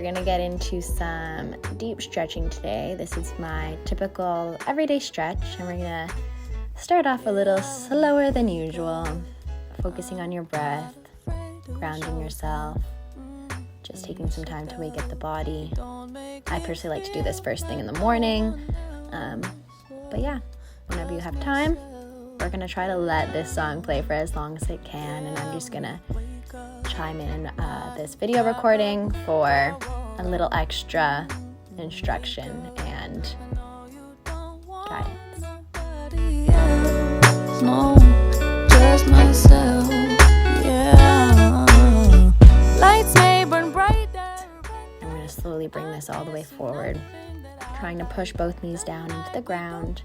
we're gonna get into some deep stretching today. This is my typical everyday stretch, and we're gonna start off a little slower than usual, focusing on your breath, grounding yourself, just taking some time to wake up the body. I personally like to do this first thing in the morning, but yeah, whenever you have time, we're gonna try to let this song play for as long as it can, and I'm just gonna chime in this video recording for a little extra instruction and guidance. No, just myself, yeah. Lights may burn brighter. I'm going to slowly bring this all the way forward, trying to push both knees down into the ground,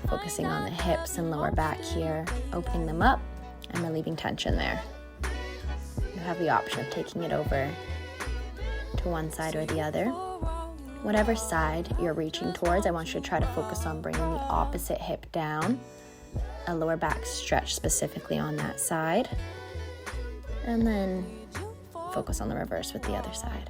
focusing on the hips and lower back here, opening them up and relieving tension there. You have the option of taking it over to one side or the other. Whatever side you're reaching towards, I want you to try to focus on bringing the opposite hip down, a lower back stretch specifically on that side, and then focus on the reverse with the other side.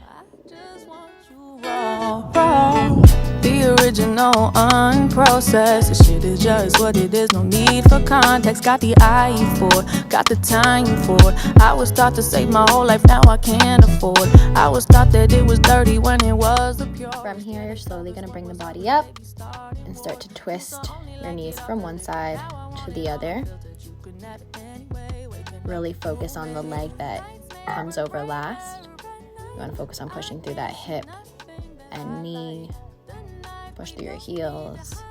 The original unprocessed, the shit is just what it is, no need for context. Got the eye for it, got the time for it. I was taught to save my whole life, now I can't afford. I was taught that it was dirty when it was the pure. From here, you're slowly going to bring the body up and start to twist your knees from one side to the other. Really focus on the leg that comes over last. You want to focus on pushing through that hip and knee, push through your heels,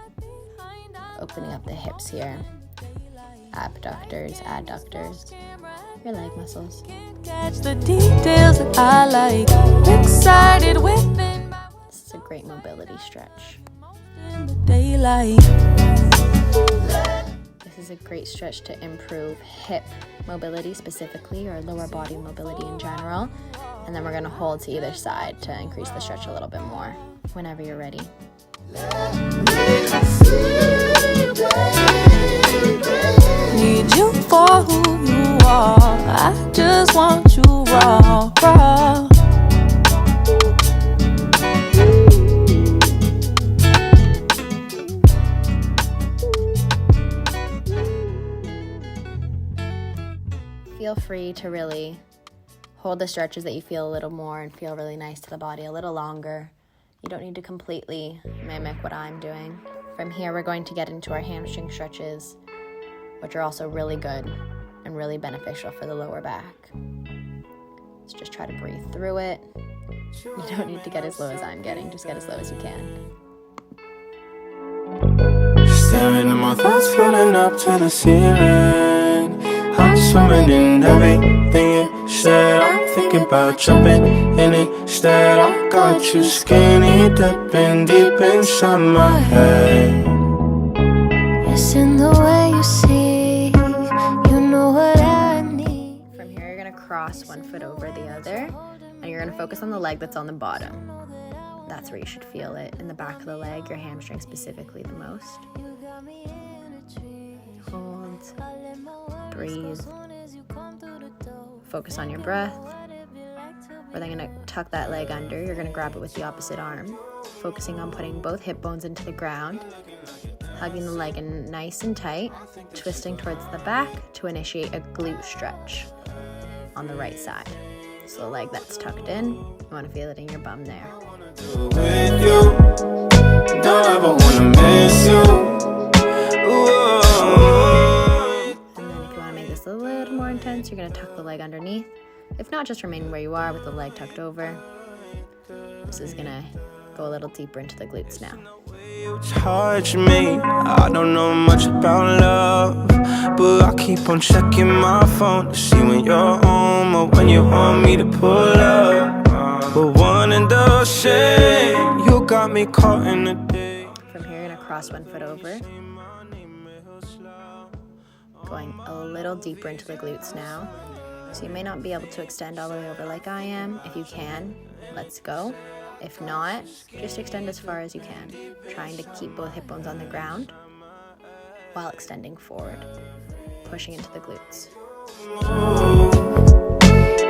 opening up the hips here, abductors, adductors, your leg muscles. Catch the details that I like, excited within. This is a great mobility stretch. Daylight. This is a great stretch to improve hip mobility specifically, or lower body mobility in general. And then we're going to hold to either side to increase the stretch a little bit more whenever you're ready. Need you for who you are. I just want you raw, raw. Feel free to really hold the stretches that you feel a little more and feel really nice to the body a little longer. You don't need to completely mimic what I'm doing. From here, we're going to get into our hamstring stretches, which are also really good and really beneficial for the lower back. So just try to breathe through it. You don't need to get as low as I'm getting, just get as low as you can. Staring at my thoughts, filling up to the ceiling. I'm swimming in everything you said. I'm thinking about jumping in it instead. I got you skinny dipping deep inside my head. It's in the way you see, you know what I need. From here, you're going to cross one foot over the other, and you're going to focus on the leg that's on the bottom. That's where you should feel it, in the back of the leg, your hamstring specifically the most. Hold, breathe, focus on your breath. We're then going to tuck that leg under. You're going to grab it with the opposite arm, focusing on putting both hip bones into the ground, hugging the leg in nice and tight, twisting towards the back to initiate a glute stretch on the right side. So the leg that's tucked in, you want to feel it in your bum there. With you, don't ever wanna miss you. And then if you want to make this a little more intense, you're going to tuck the leg underneath. If not, just remain where you are with the leg tucked over. This is going to go a little deeper into the glutes now. You touch me, I don't know much about love, but I keep on checking my phone to see when you're home or when you want me to pull up. But one and the same, you got me caught in the day. From here, you're going to cross one foot over, going a little deeper into the glutes now. So you may not be able to extend all the way over like I am. If you can, let's go. If not, just extend as far as you can, trying to keep both hip bones on the ground while extending forward, pushing into the glutes.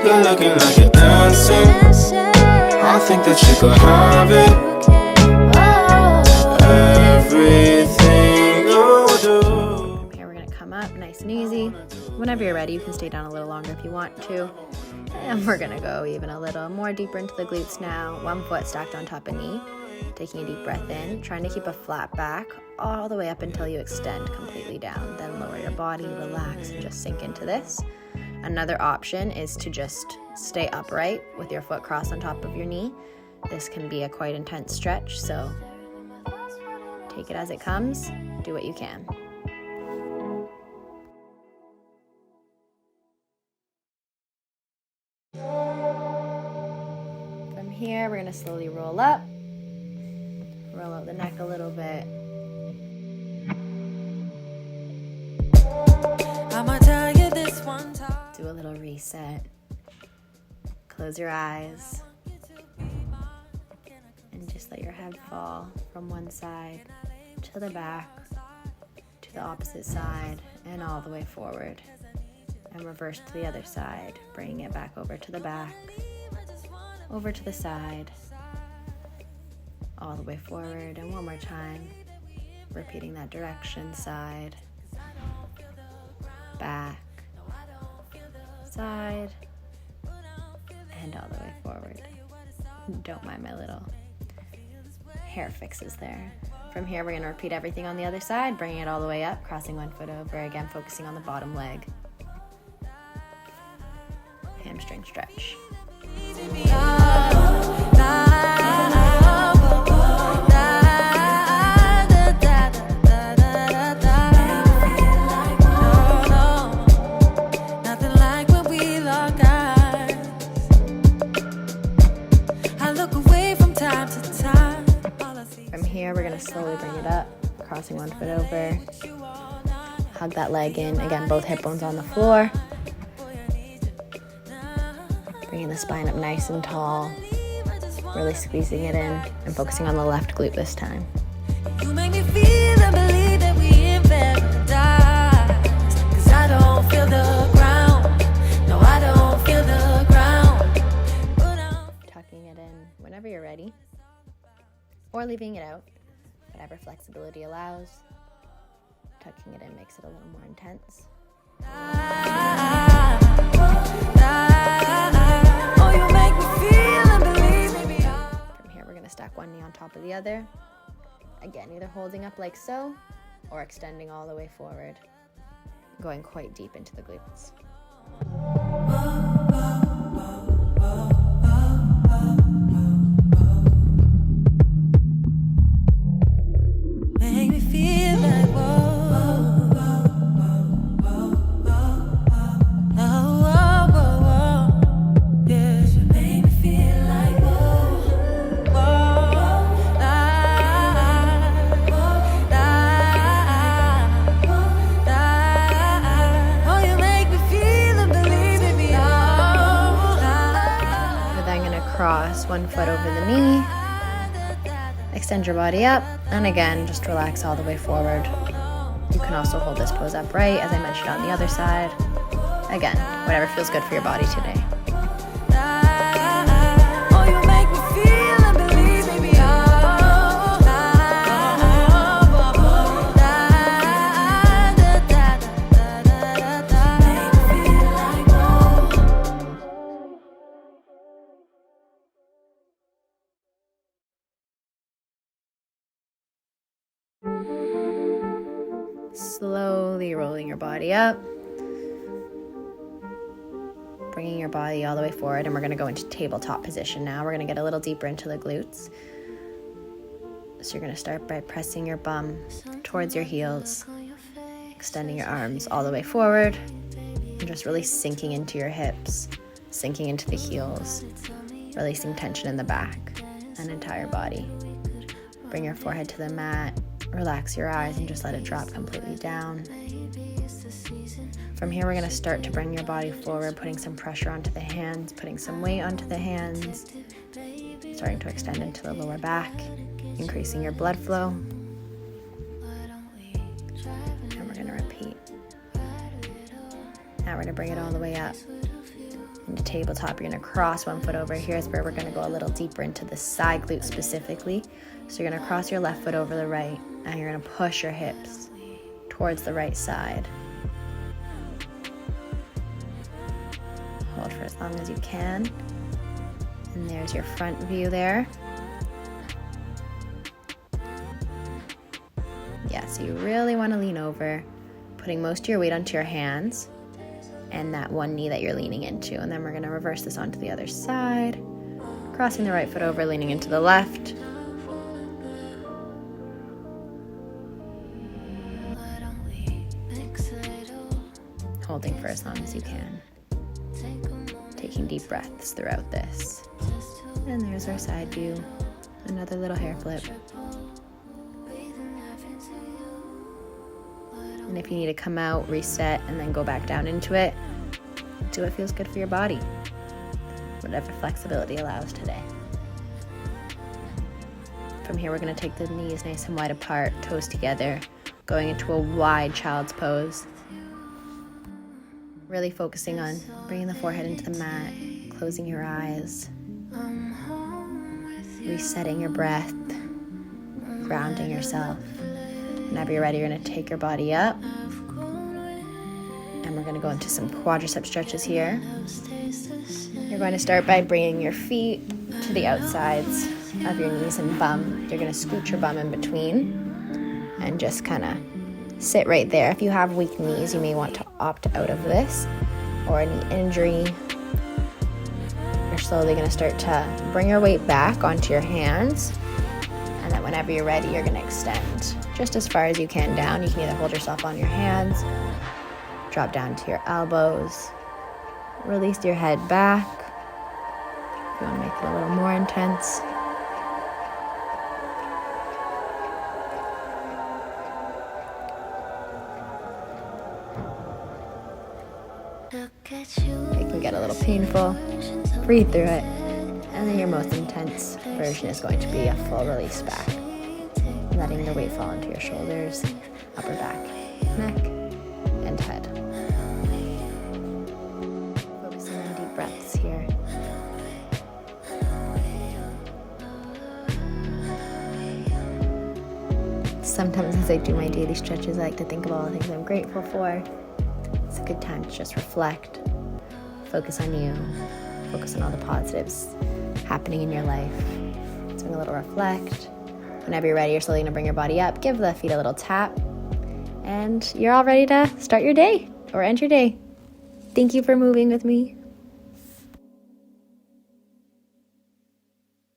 You're looking like you're dancing. think that you could have it. Everything you do. From here, we're gonna come up nice and easy. Whenever you're ready, you can stay down a little longer if you want to. And we're gonna go even a little more deeper into the glutes now. One foot stacked on top of knee. Taking a deep breath in, trying to keep a flat back all the way up until you extend completely down. Then lower your body, relax, and just sink into this. Another option is to just stay upright with your foot crossed on top of your knee. This can be a quite intense stretch, so take it as it comes. Do what you can. From here, we're gonna slowly roll up. Roll out the neck a little bit. I'ma tell you this one time. Do a little reset. Close your eyes. And just let your head fall from one side to the back, to the opposite side, and all the way forward. And reverse to the other side, bringing it back over to the back, over to the side, all the way forward, and one more time, repeating that direction, side, back, side, and all the way forward. Don't mind my little hair fixes there. From here, we're gonna repeat everything on the other side, bringing it all the way up, crossing one foot over, again, focusing on the bottom leg. Hamstring stretch. From here, we're gonna slowly bring it up, crossing one foot over. Hug that leg in. Again, both hip bones on the floor. Bringing the spine up nice and tall. Really squeezing it in and focusing on the left glute this time. You make me feel and believe that we in paradise. 'Cause I don't feel the ground. No, I don't feel the ground. Tucking it in whenever you're ready. Or leaving it out, whatever flexibility allows. Tucking it in makes it a little more intense. From here, we're gonna stack one knee on top of the other. Again, either holding up like so, or extending all the way forward, going quite deep into the glutes. Make me feel like cross one foot over the knee, extend your body up, and again, just relax all the way forward. You can also hold this pose upright, as I mentioned on the other side. Again, whatever feels good for your body today. Slowly rolling your body up, bringing your body all the way forward, and we're going to go into tabletop position now. We're going to get a little deeper into the glutes. So you're going to start by pressing your bum towards your heels, extending your arms all the way forward, and just really sinking into your hips, sinking into the heels, releasing tension in the back and entire body. Bring your forehead to the mat. Relax your eyes and just let it drop completely down. From here, we're going to start to bring your body forward, putting some pressure onto the hands, putting some weight onto the hands, starting to extend into the lower back, increasing your blood flow. And we're going to repeat. Now we're going to bring it all the way up. into tabletop. You're gonna cross one foot over. Here's where we're gonna go a little deeper into the side glute specifically. So you're gonna cross your left foot over the right, and you're gonna push your hips towards the right side. Hold for as long as you can. And there's your front view there. Yeah, so you really want to lean over, putting most of your weight onto your hands and that one knee that you're leaning into. And then we're going to reverse this onto the other side, crossing the right foot over, leaning into the left. Holding for as long as you can. Taking deep breaths throughout this. And there's our side view. Another little hair flip. And if you need to come out, reset, and then go back down into it, do what feels good for your body. Whatever flexibility allows today. From here, we're going to take the knees nice and wide apart, toes together, going into a wide child's pose. Really focusing on bringing the forehead into the mat, closing your eyes, resetting your breath, grounding yourself. Whenever you're ready, you're going to take your body up, and we're going to go into some quadricep stretches here. You're going to start by bringing your feet to the outsides of your knees and bum. You're going to scoot your bum in between and just kind of sit right there. If you have weak knees, you may want to opt out of this, or a knee injury. You're slowly going to start to bring your weight back onto your hands, and then whenever you're ready, you're going to extend just as far as you can down. You can either hold yourself on your hands, drop down to your elbows, release your head back. If you want to make it a little more intense. It can get a little painful. Breathe through it. And then your most intense version is going to be a full release back. Letting your weight fall into your shoulders, upper back, neck, and head. Focusing on deep breaths here. Sometimes as I do my daily stretches, I like to think of all the things I'm grateful for. It's a good time to just reflect, focus on you, focus on all the positives happening in your life. Doing a little reflect. Whenever you're ready, you're slowly going to bring your body up, give the feet a little tap, and you're all ready to start your day or end your day. Thank you for moving with me.